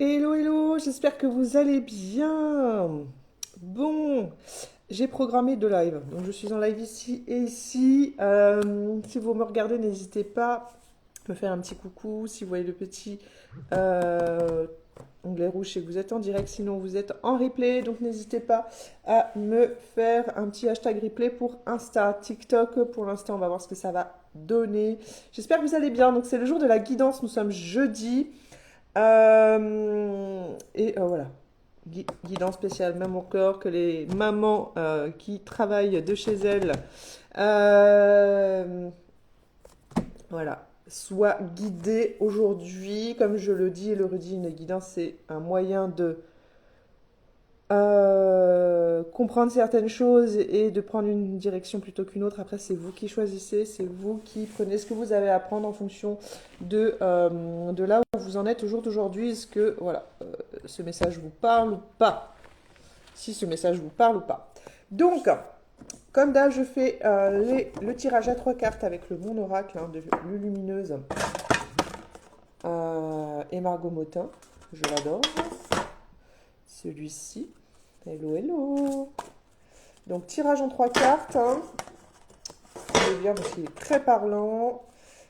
Hello, hello, j'espère que vous allez bien. Bon, j'ai programmé deux lives, donc je suis en live ici et ici. Si vous me regardez, n'hésitez pas à me faire un petit coucou. Si vous voyez le petit euh, onglet rouge, c'est que vous êtes en direct, sinon vous êtes en replay. Donc n'hésitez pas à me faire un petit hashtag replay pour Insta, TikTok. Pour l'instant, on va voir ce que ça va donner. J'espère que vous allez bien. Donc c'est le jour de la guidance, nous sommes jeudi. Voilà, guidance spéciale même encore que les mamans qui travaillent de chez elles, euh, voilà, soient guidées aujourd'hui. Comme je le dis et le redis, une guidance c'est un moyen de comprendre certaines choses et de prendre une direction plutôt qu'une autre. Après, c'est vous qui choisissez, c'est vous qui prenez ce que vous avez à prendre en fonction de là où vous en êtes au jour d'aujourd'hui. Est-ce que voilà, ce message vous parle ou pas? Si ce message vous parle ou pas. Donc, comme d'hab, je fais le tirage à trois cartes avec le Mon Oracle de Lulumineuse et Margot Motin. Je l'adore. Celui-ci. Hello, hello. Donc, tirage en trois cartes. C'est bien parce qu'il est très parlant.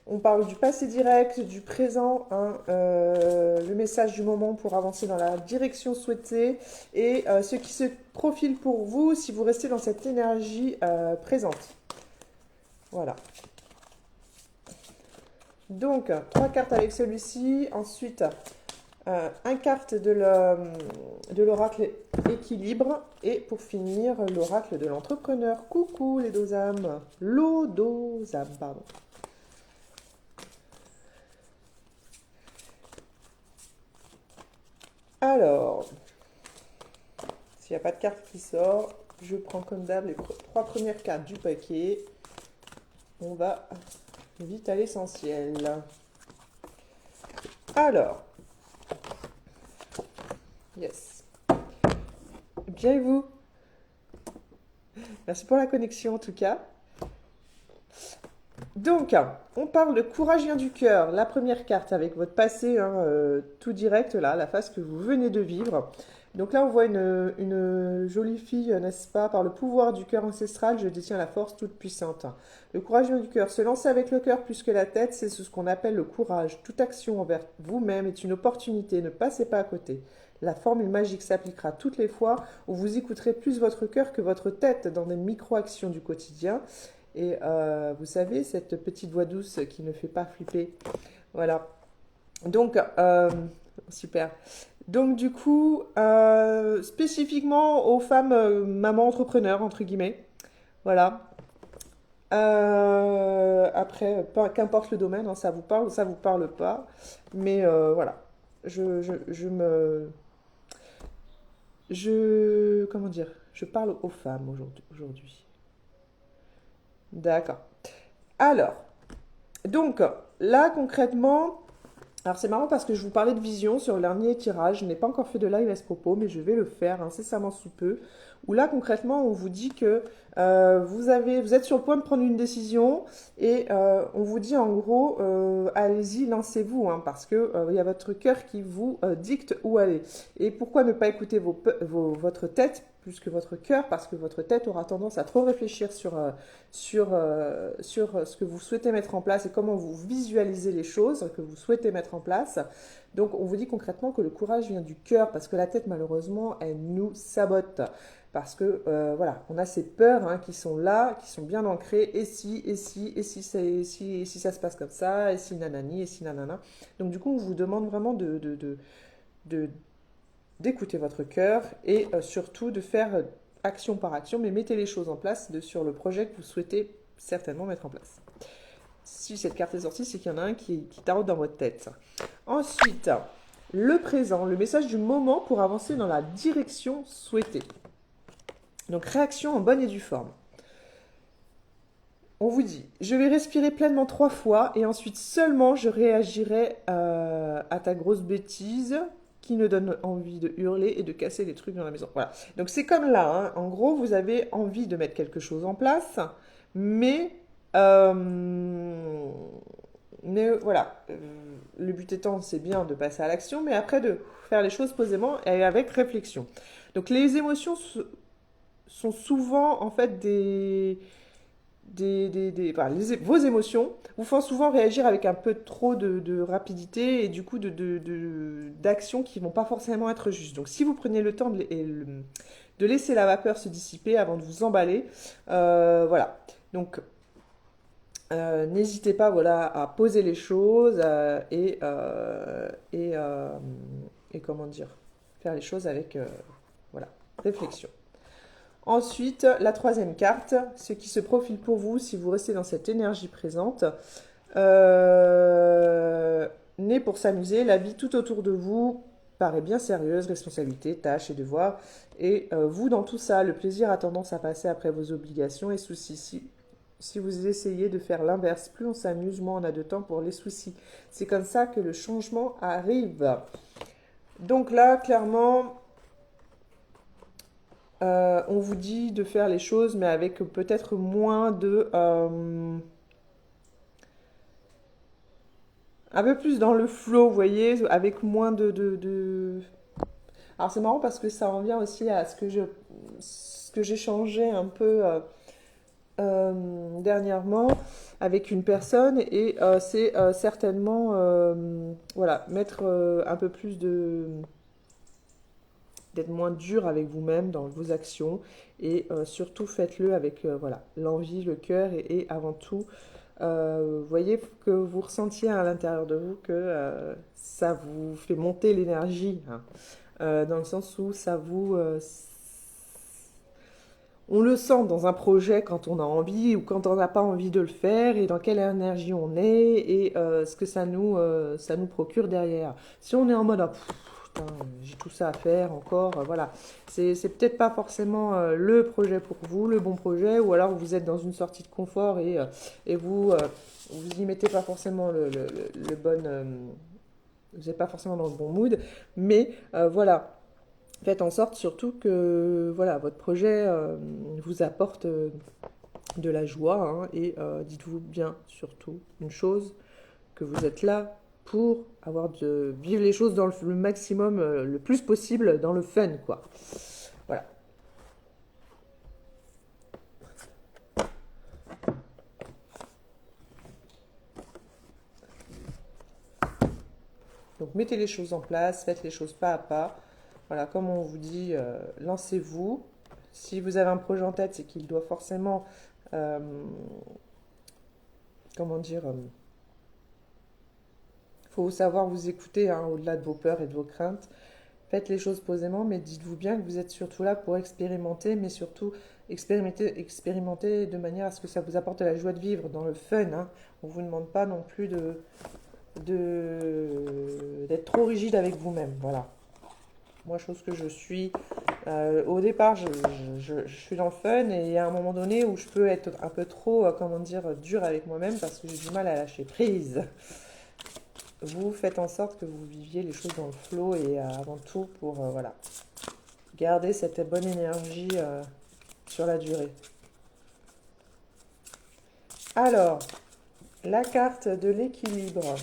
On parle du passé direct, du présent, le message du moment pour avancer dans la direction souhaitée et ce qui se profile pour vous si vous restez dans cette énergie présente. Voilà. Donc, trois cartes avec celui-ci. Ensuite, un carte de l'oracle équilibre. Et pour finir, l'oracle de l'entrepreneur. Coucou les deux âmes. L'eau dos âmes, pardon. Alors, s'il n'y a pas de carte qui sort, je prends comme d'hab les trois premières cartes du paquet. On va vite à l'essentiel. Alors, yes. Bien et vous? Merci pour la connexion en tout cas. Donc, on parle de courage vient du cœur. La première carte avec votre passé, tout direct là, la phase que vous venez de vivre. Donc là, on voit une jolie fille, n'est-ce pas? Par le pouvoir du cœur ancestral, je détiens la force toute puissante. Le courage vient du cœur. Se lancer avec le cœur plus que la tête, c'est ce qu'on appelle le courage. Toute action envers vous-même est une opportunité. Ne passez pas à côté. La formule magique s'appliquera toutes les fois où vous écouterez plus votre cœur que votre tête dans des micro-actions du quotidien. Et vous savez, cette petite voix douce qui ne fait pas flipper. Voilà. Donc, super. Donc, du coup, spécifiquement aux femmes mamans entrepreneurs, entre guillemets. Voilà. Après, qu'importe le domaine, hein, ça vous parle ou ça vous parle pas. Mais voilà. Je me. Comment dire? Je parle aux femmes aujourd'hui. D'accord. Alors, donc, là, concrètement, alors c'est marrant parce que je vous parlais de vision sur le dernier tirage. Je n'ai pas encore fait de live à ce propos, mais je vais le faire incessamment sous peu. Où là, concrètement, on vous dit que vous êtes sur le point de prendre une décision et on vous dit en gros, allez-y, lancez-vous, hein, parce que il y a votre cœur qui vous dicte où aller. Et pourquoi ne pas écouter votre tête plus que votre cœur, parce que votre tête aura tendance à trop réfléchir sur ce que vous souhaitez mettre en place et comment vous visualisez les choses que vous souhaitez mettre en place. Donc on vous dit concrètement que le courage vient du cœur, parce que la tête malheureusement elle nous sabote. Parce que voilà, on a ces peurs hein, qui sont là, qui sont bien ancrées, et si ça se passe comme ça, et si nanani, et si nanana. Donc du coup on vous demande vraiment de d'écouter votre cœur et surtout de faire action par action, mais mettez les choses en place sur le projet que vous souhaitez certainement mettre en place. Si cette carte est sortie, c'est qu'il y en a un qui taraude dans votre tête. Ensuite, le présent, le message du moment pour avancer dans la direction souhaitée. Donc réaction en bonne et due forme. On vous dit, je vais respirer pleinement 3 fois et ensuite seulement je réagirai à ta grosse bêtise qui me donne envie de hurler et de casser les trucs dans la maison. Voilà. Donc c'est comme là, hein. En gros, vous avez envie de mettre quelque chose en place, mais mais voilà, le but étant, c'est bien de passer à l'action, mais après de faire les choses posément et avec réflexion. Donc les émotions sont souvent en fait enfin, vos émotions vous font souvent réagir avec un peu trop de rapidité et du coup d'actions qui vont pas forcément être justes. Donc si vous prenez le temps de laisser la vapeur se dissiper avant de vous emballer, voilà. Donc n'hésitez pas voilà, à poser les choses et comment dire, faire les choses avec voilà, réflexion. Ensuite, la troisième carte, ce qui se profile pour vous si vous restez dans cette énergie présente. Euh, Né pour s'amuser, la vie tout autour de vous paraît bien sérieuse, responsabilités, tâches et devoirs. Et vous, dans tout ça, le plaisir a tendance à passer après vos obligations et soucis. Si vous essayez de faire l'inverse, plus on s'amuse, moins on a de temps pour les soucis. C'est comme ça que le changement arrive. Donc là, clairement, on vous dit de faire les choses, mais avec peut-être moins un peu plus dans le flow, vous voyez, avec moins Alors c'est marrant parce que ça revient aussi à ce que j'ai changé un peu dernièrement avec une personne et c'est certainement voilà, mettre un peu plus d'être moins dur avec vous-même dans vos actions et surtout faites-le avec voilà, l'envie, le cœur et avant tout, voyez que vous ressentiez à l'intérieur de vous que ça vous fait monter l'énergie, hein. Dans le sens où ça vous... on le sent dans un projet quand on a envie ou quand on n'a pas envie de le faire et dans quelle énergie on est et ce que ça nous procure derrière. Si on est en mode ah, putain, j'ai tout ça à faire encore, voilà, c'est peut-être pas forcément le projet pour vous, le bon projet, ou alors vous êtes dans une sortie de confort et vous y mettez pas forcément le bon, vous n'êtes pas forcément dans le bon mood, mais voilà. Faites en sorte surtout que voilà, votre projet vous apporte de la joie hein, et dites-vous bien surtout une chose, que vous êtes là pour vivre les choses dans le maximum, le plus possible dans le fun quoi. Voilà. Donc mettez les choses en place, faites les choses pas à pas. Voilà, comme on vous dit, lancez-vous. Si vous avez un projet en tête, c'est qu'il doit forcément, euh, comment dire, faut savoir vous écouter hein, au-delà de vos peurs et de vos craintes. Faites les choses posément, mais dites-vous bien que vous êtes surtout là pour expérimenter, mais surtout expérimenter de manière à ce que ça vous apporte de la joie de vivre, dans le fun, hein. On ne vous demande pas non plus d'être trop rigide avec vous-même. Voilà. Moi, chose que je suis. Au départ, je suis dans le fun et il y a un moment donné où je peux être un peu trop, comment dire, dur avec moi-même parce que j'ai du mal à lâcher prise. Vous faites en sorte que vous viviez les choses dans le flow et avant tout pour voilà, garder cette bonne énergie sur la durée. Alors, la carte de l'équilibre.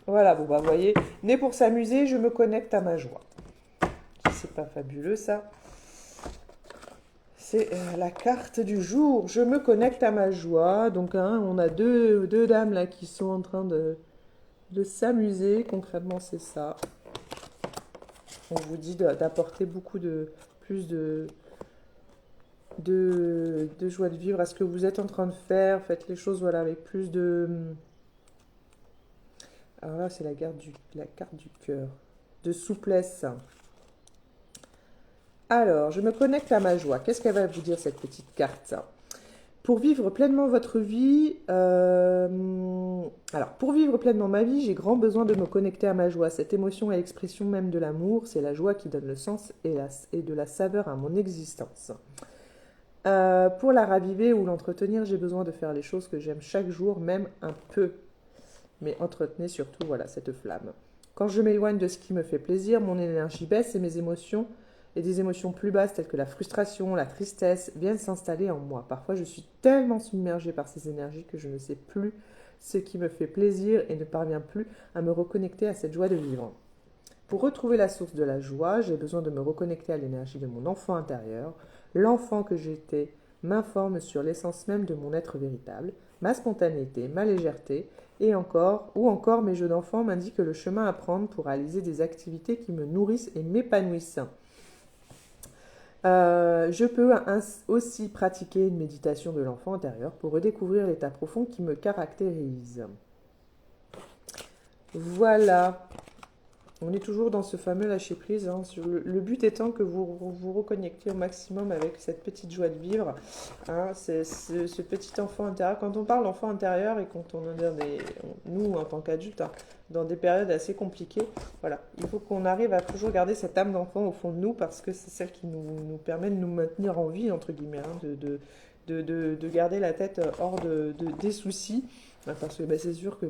Voilà, bon bah vous voyez, né pour s'amuser, je me connecte à ma joie. C'est pas fabuleux ça. C'est la carte du jour. Je me connecte à ma joie. Donc hein, on a deux dames là qui sont en train de s'amuser. Concrètement c'est ça. On vous dit d'apporter beaucoup plus de joie de vivre à ce que vous êtes en train de faire. Faites les choses voilà, avec plus de... Alors là c'est la carte du cœur. De souplesse. Alors, je me connecte à ma joie. Qu'est-ce qu'elle va vous dire, cette petite carte? Pour vivre pleinement votre vie, alors pour vivre pleinement ma vie, j'ai grand besoin de me connecter à ma joie. Cette émotion est l'expression même de l'amour. C'est la joie qui donne le sens et de la saveur à mon existence. Pour la raviver ou l'entretenir, j'ai besoin de faire les choses que j'aime chaque jour, même un peu. Mais entretenez surtout voilà, cette flamme. Quand je m'éloigne de ce qui me fait plaisir, mon énergie baisse et mes émotions et des émotions plus basses telles que la frustration, la tristesse viennent s'installer en moi. Parfois, je suis tellement submergée par ces énergies que je ne sais plus ce qui me fait plaisir et ne parviens plus à me reconnecter à cette joie de vivre. Pour retrouver la source de la joie, j'ai besoin de me reconnecter à l'énergie de mon enfant intérieur. L'enfant que j'étais m'informe sur l'essence même de mon être véritable, ma spontanéité, ma légèreté, et encore, ou encore mes jeux d'enfant m'indiquent le chemin à prendre pour réaliser des activités qui me nourrissent et m'épanouissent. Je peux aussi pratiquer une méditation de l'enfant intérieur pour redécouvrir l'état profond qui me caractérise. Voilà. On est toujours dans ce fameux lâcher-prise. Hein, le but étant que vous vous reconnectiez au maximum avec cette petite joie de vivre. Hein, c'est ce petit enfant intérieur. Quand on parle d'enfant intérieur et quand on est nous, en tant qu'adultes, hein, dans des périodes assez compliquées, voilà, il faut qu'on arrive à toujours garder cette âme d'enfant au fond de nous parce que c'est celle qui nous permet de nous maintenir en vie, entre guillemets, hein, de garder la tête hors des soucis. Parce que c'est sûr que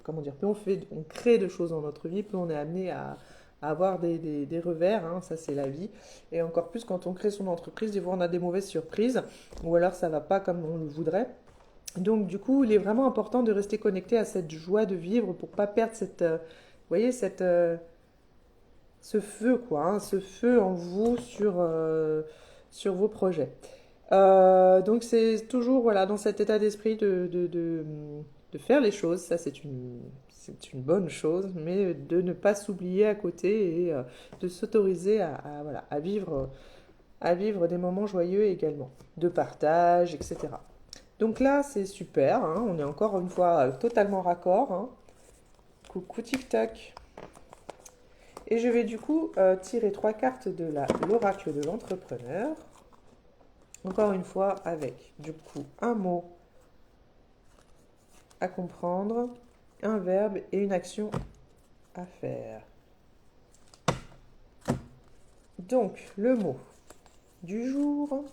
comment dire, plus on crée de choses dans notre vie, plus on est amené à avoir des revers, hein, ça c'est la vie. Et encore plus quand on crée son entreprise, des fois on a des mauvaises surprises, ou alors ça va pas comme on le voudrait. Donc du coup, il est vraiment important de rester connecté à cette joie de vivre pour pas perdre vous voyez, ce feu, quoi, hein, ce feu en vous sur vos projets. Donc c'est toujours voilà, dans cet état d'esprit de faire les choses, ça c'est une bonne chose, mais de ne pas s'oublier à côté et de s'autoriser voilà, à vivre des moments joyeux également, de partage, etc. Donc là c'est super, hein, on est encore une fois totalement raccord. Hein. Coucou TikTok. Et je vais du coup tirer 3 cartes de l'oracle de l'entrepreneur. Encore une fois, avec du coup un mot à comprendre, un verbe et une action à faire. Donc, le mot du jour.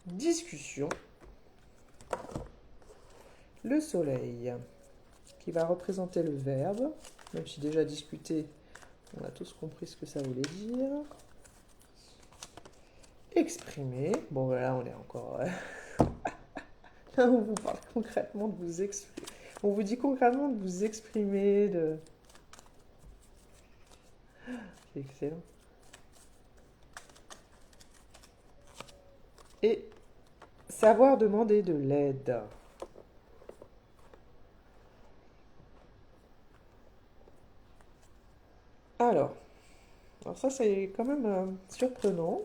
Discussion. Le soleil, qui va représenter le verbe, même si déjà discuter, on a tous compris ce que ça voulait dire. Exprimer. Bon, voilà, on est encore... Là, on vous parle concrètement de vous exprimer. On vous dit concrètement de vous exprimer, de... C'est excellent. Et savoir demander de l'aide. Alors ça c'est quand même surprenant.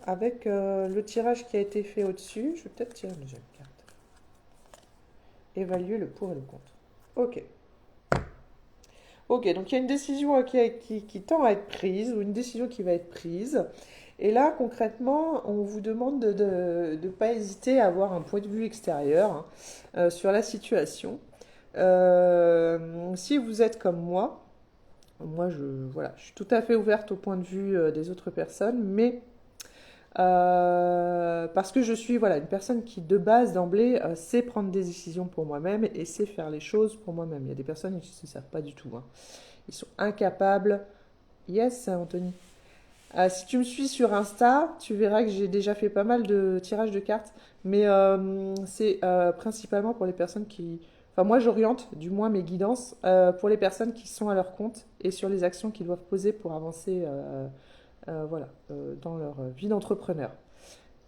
Avec le tirage qui a été fait au-dessus, je vais peut-être tirer une deuxième carte. Évaluer le pour et le contre. Ok. Ok, donc il y a une décision qui tend à être prise, ou une décision qui va être prise. Et là, concrètement, on vous demande de ne pas hésiter à avoir un point de vue extérieur, hein, sur la situation. Si vous êtes comme moi, voilà, je suis tout à fait ouverte au point de vue des autres personnes, mais parce que je suis voilà, une personne qui, de base, d'emblée, sait prendre des décisions pour moi-même et sait faire les choses pour moi-même. Il y a des personnes qui ne savent pas du tout. Hein. Ils sont incapables. Yes, Anthony. Si tu me suis sur Insta, tu verras que j'ai déjà fait pas mal de tirages de cartes, mais c'est principalement pour les personnes qui... Enfin, moi, j'oriente, du moins mes guidances, pour les personnes qui sont à leur compte et sur les actions qu'ils doivent poser pour avancer voilà, dans leur vie d'entrepreneur.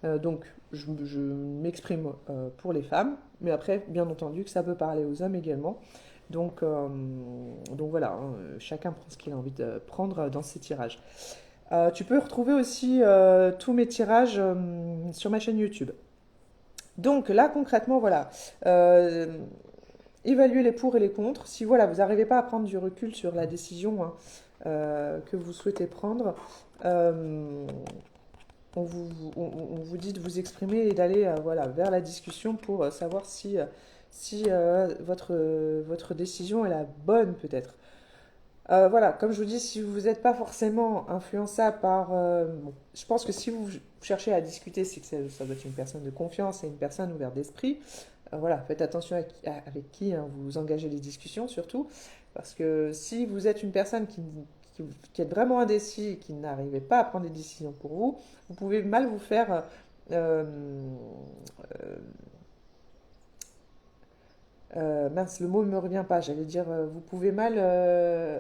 Donc, je m'exprime pour les femmes, mais après, bien entendu, que ça peut parler aux hommes également. Donc voilà, hein, chacun prend ce qu'il a envie de prendre dans ses tirages. Tu peux retrouver aussi tous mes tirages sur ma chaîne YouTube. Donc là, concrètement, voilà, évaluer les pour et les contre. Si voilà, vous n'arrivez pas à prendre du recul sur la décision, hein, que vous souhaitez prendre, on vous dit de vous exprimer et d'aller voilà, vers la discussion pour savoir si votre décision est la bonne peut-être. Voilà, comme je vous dis, si vous n'êtes pas forcément influençable par... bon, je pense que si vous cherchez à discuter, c'est que ça doit être une personne de confiance et une personne ouverte d'esprit. Voilà, faites attention avec qui hein, vous engagez les discussions surtout, parce que si vous êtes une personne qui est vraiment indécis et qui n'arrivait pas à prendre des décisions pour vous, vous pouvez mal vous faire... euh, euh, mince, le mot ne me revient pas, j'allais dire, vous pouvez mal...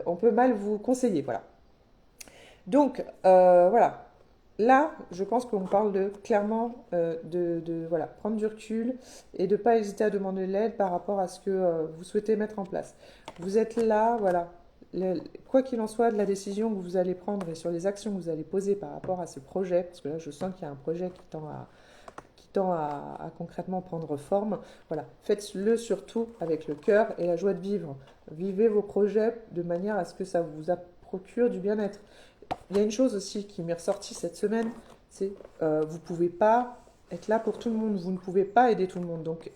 on peut mal vous conseiller, voilà. Donc, voilà. Là, je pense qu'on parle de clairement voilà, prendre du recul et de ne pas hésiter à demander de l'aide par rapport à ce que vous souhaitez mettre en place. Vous êtes là, voilà. Quoi qu'il en soit de la décision que vous allez prendre et sur les actions que vous allez poser par rapport à ce projet, parce que là, je sens qu'il y a un projet qui tend à concrètement prendre forme. Voilà, faites-le surtout avec le cœur et la joie de vivre. Vivez vos projets de manière à ce que ça vous procure du bien-être. Il y a une chose aussi qui m'est ressortie cette semaine, c'est vous ne pouvez pas être là pour tout le monde, vous ne pouvez pas aider tout le monde. Donc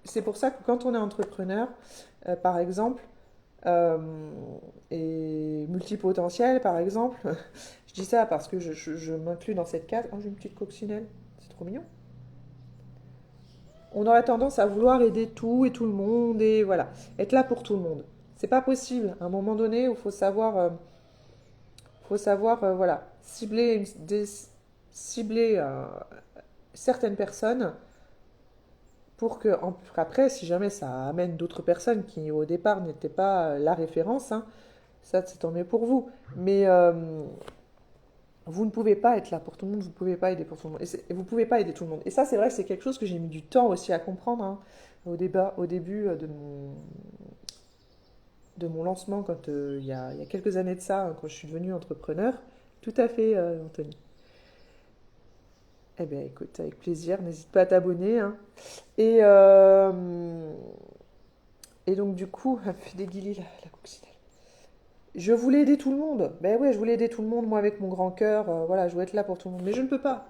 c'est pour ça que quand on est entrepreneur, par exemple, euh, et multipotentiel, par exemple, je dis ça parce que je m'inclus dans cette case. Oh, j'ai une petite coccinelle, c'est trop mignon. On aurait tendance à vouloir aider tout et tout le monde et voilà, être là pour tout le monde. C'est pas possible. À un moment donné, il faut savoir voilà, cibler certaines personnes pour que, après, si jamais ça amène d'autres personnes qui au départ n'étaient pas la référence, hein, ça c'est tant mieux pour vous. Mais vous ne pouvez pas être là pour tout le monde, vous ne pouvez pas aider pour tout le monde. Et vous ne pouvez pas aider tout le monde. Et ça, c'est vrai que c'est quelque chose que j'ai mis du temps aussi à comprendre hein, au début de mon lancement, quand il y a quelques années de ça, hein, quand je suis devenue entrepreneur. Tout à fait, Anthony. Eh bien, écoute, avec plaisir, n'hésite pas à t'abonner. Hein. Et, euh, et donc, du coup, elle me fait des guilis, la coccinelle. Je voulais aider tout le monde. Ben ouais, je voulais aider tout le monde, moi, avec mon grand cœur. Voilà, je voulais être là pour tout le monde. Mais je ne peux pas.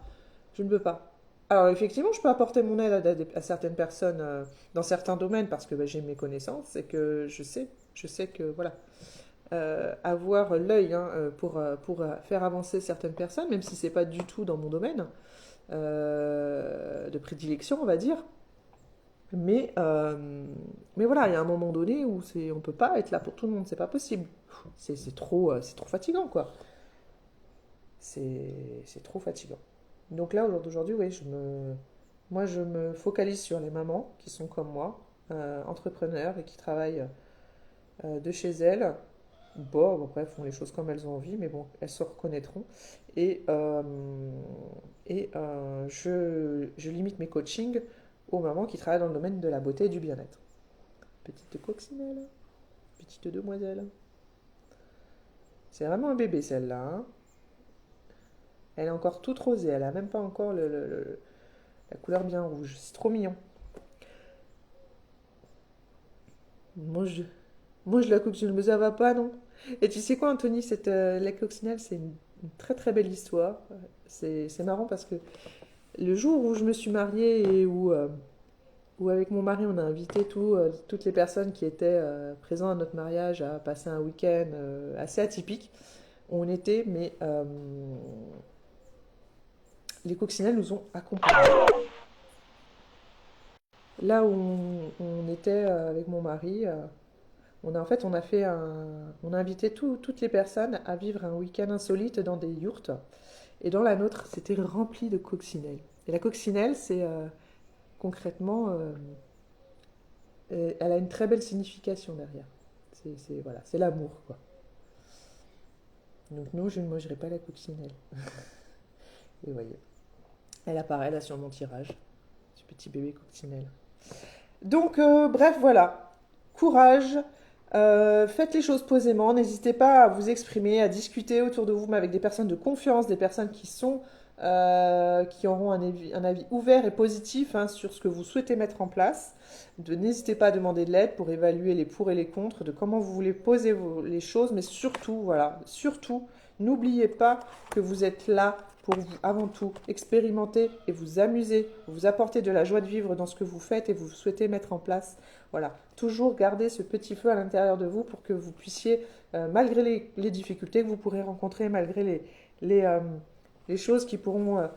Je ne peux pas. Alors, effectivement, je peux apporter mon aide à certaines personnes dans certains domaines parce que ben, j'ai mes connaissances et que je sais que, voilà, avoir l'œil hein, pour faire avancer certaines personnes, même si c'est pas du tout dans mon domaine de prédilection, on va dire. Mais, euh, mais voilà, il y a un moment donné où on peut pas être là pour tout le monde, c'est pas possible. C'est trop fatigant, quoi. C'est trop fatigant. Donc là, au jour d'aujourd'hui, oui, moi, je me focalise sur les mamans qui sont comme moi, entrepreneurs et qui travaillent de chez elles. Bon, après, elles font les choses comme elles ont envie, mais bon, elles se reconnaîtront. Et, euh, je limite mes coachings aux mamans qui travaillent dans le domaine de la beauté et du bien-être. Petite coccinelle, petite demoiselle. C'est vraiment un bébé celle-là. Hein. Elle est encore toute rosée, elle a même pas encore la couleur bien rouge. C'est trop mignon. Mange, mange la coccinelle, mais ça va pas, non? Et tu sais quoi, Anthony, la coccinelle, c'est une très très belle histoire. C'est marrant parce que le jour où je me suis mariée et où avec mon mari on a invité toutes les personnes qui étaient présentes à notre mariage à passer un week-end assez atypique, on était, mais les coccinelles nous ont accompagnés. Là où on était avec mon mari, on a invité toutes les personnes à vivre un week-end insolite dans des yourtes. Et dans la nôtre, c'était rempli de coccinelles. Et la coccinelle, c'est concrètement, elle a une très belle signification derrière. Voilà, c'est l'amour, quoi. Donc nous, je ne mangerai pas la coccinelle. Et voyez, elle apparaît là sur mon tirage, ce petit bébé coccinelle. Donc, bref, voilà. Courage. Faites les choses posément. N'hésitez pas à vous exprimer, à discuter autour de vous, mais avec des personnes de confiance, des personnes qui auront un avis ouvert et positif hein, sur ce que vous souhaitez mettre en place. N'hésitez pas à demander de l'aide pour évaluer les pour et les contre, de comment vous voulez poser les choses, mais surtout, voilà, surtout, n'oubliez pas que vous êtes là pour vous, avant tout, expérimenter et vous amuser, vous apporter de la joie de vivre dans ce que vous faites et vous souhaitez mettre en place. Voilà, toujours garder ce petit feu à l'intérieur de vous pour que vous puissiez, malgré les difficultés que vous pourrez rencontrer, malgré les, les choses qui pourront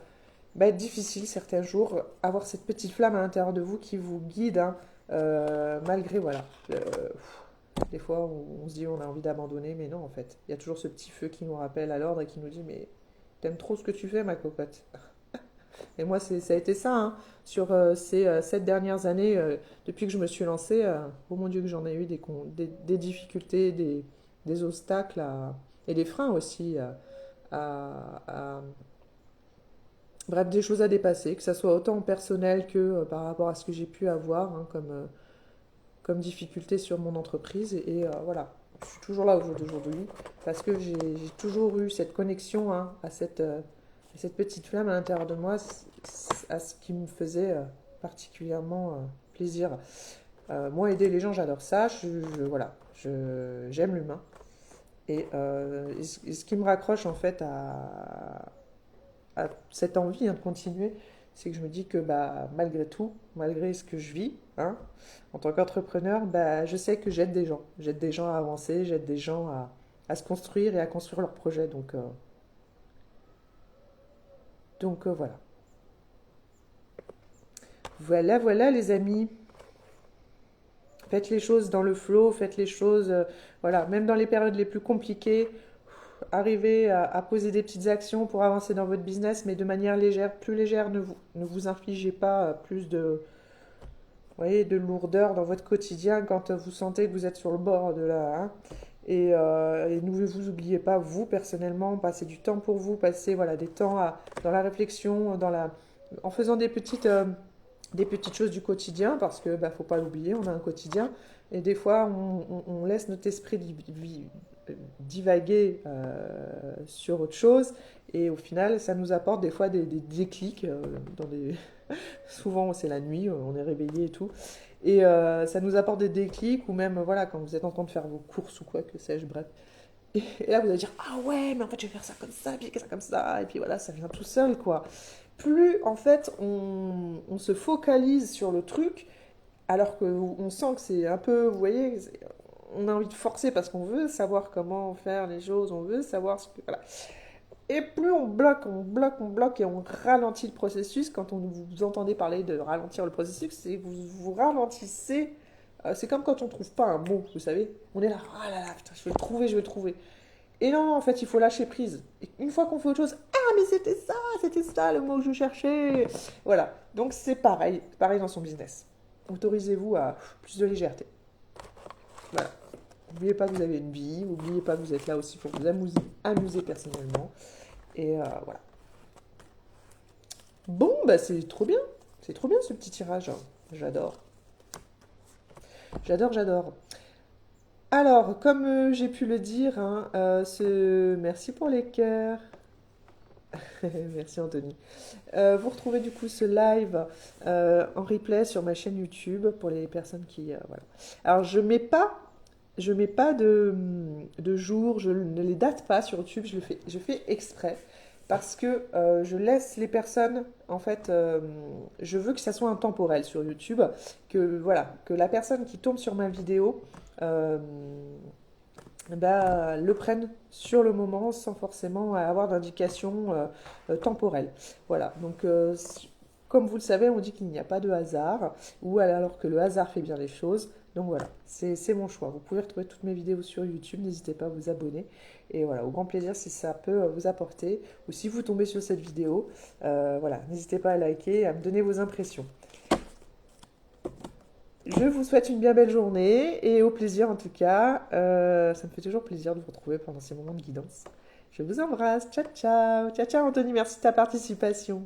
être difficile certains jours, avoir cette petite flamme à l'intérieur de vous qui vous guide, hein, malgré, voilà. Des fois, on se dit on a envie d'abandonner, mais non, en fait. Il y a toujours ce petit feu qui nous rappelle à l'ordre et qui nous dit, mais t'aimes trop ce que tu fais, ma cocotte. Et moi, ça a été ça, hein, sur ces 7 dernières années, depuis que je me suis lancée. Oh mon Dieu, que j'en ai eu des difficultés, des obstacles et des freins aussi. À- bref, des choses à dépasser, que ça soit autant personnel que par rapport à ce que j'ai pu avoir, hein, comme difficulté sur mon entreprise. Voilà, je suis toujours là au jour d'aujourd'hui parce que j'ai toujours eu cette connexion, hein, à cette petite flamme à l'intérieur de moi, à ce qui me faisait particulièrement plaisir. Moi, aider les gens, j'adore ça. Voilà, j'aime l'humain. Et ce qui me raccroche en fait à cette envie, hein, de continuer, c'est que je me dis que bah, malgré tout, malgré ce que je vis, hein, en tant qu'entrepreneur, bah, je sais que j'aide des gens. J'aide des gens à avancer, j'aide des gens à se construire et à construire leurs projets. Donc voilà. Voilà, voilà les amis. Faites les choses dans le flow, faites les choses, voilà, même dans les périodes les plus compliquées, arrivez à poser des petites actions pour avancer dans votre business, mais de manière légère, plus légère, ne vous infligez pas plus voyez, de lourdeur dans votre quotidien quand vous sentez que vous êtes sur le bord de la... hein. Et ne vous oubliez pas, vous personnellement, passez du temps pour vous, passez voilà, des temps dans la réflexion, en faisant des petites choses du quotidien, parce que bah, faut pas l'oublier, on a un quotidien, et des fois on laisse notre esprit divaguer sur autre chose, et au final ça nous apporte des fois des déclics, souvent c'est la nuit, on est réveillé et tout, et ça nous apporte des déclics, ou même voilà, quand vous êtes en train de faire vos courses ou quoi que sais-je, bref. Et là vous allez dire, ah ouais, mais en fait je vais faire ça comme ça, puis ça comme ça, et puis voilà, ça vient tout seul quoi. Plus en fait on se focalise sur le truc, alors qu'on sent que c'est un peu, vous voyez, on a envie de forcer parce qu'on veut savoir comment faire les choses, on veut savoir ce que... Voilà. Et plus on bloque, on bloque, on bloque et on ralentit le processus. Quand vous entendez parler de ralentir le processus, c'est que vous ralentissez. C'est comme quand on ne trouve pas un mot, vous savez. On est là, ah là là, putain, je vais le trouver, je vais le trouver. Et non, en fait, il faut lâcher prise. Et une fois qu'on fait autre chose, ah, mais c'était ça le mot que je cherchais. Voilà. Donc c'est pareil dans son business. Autorisez-vous à plus de légèreté. Voilà. N'oubliez pas que vous avez une vie, n'oubliez pas que vous êtes là aussi pour vous amuser personnellement. Et voilà. Bon, bah c'est trop bien. C'est trop bien ce petit tirage. J'adore. J'adore, j'adore. Alors, comme j'ai pu le dire, hein, merci pour les cœurs. Merci Anthony. Vous retrouvez du coup ce live en replay sur ma chaîne YouTube pour les personnes qui... voilà. Alors, je mets pas de jour, je ne les date pas sur YouTube, je fais exprès parce que je laisse les personnes, en fait, je veux que ça soit intemporel sur YouTube, que voilà, que la personne qui tombe sur ma vidéo euh, bah, le prenne sur le moment sans forcément avoir d'indication temporelle. Voilà, donc comme vous le savez, on dit qu'il n'y a pas de hasard, ou alors que le hasard fait bien les choses. Donc voilà, c'est mon choix. Vous pouvez retrouver toutes mes vidéos sur YouTube, n'hésitez pas à vous abonner. Et voilà, au grand plaisir si ça peut vous apporter, ou si vous tombez sur cette vidéo, voilà, n'hésitez pas à liker et à me donner vos impressions. Je vous souhaite une bien belle journée et au plaisir en tout cas. Ça me fait toujours plaisir de vous retrouver pendant ces moments de guidance. Je vous embrasse. Ciao, ciao. Ciao, ciao Anthony, merci de ta participation.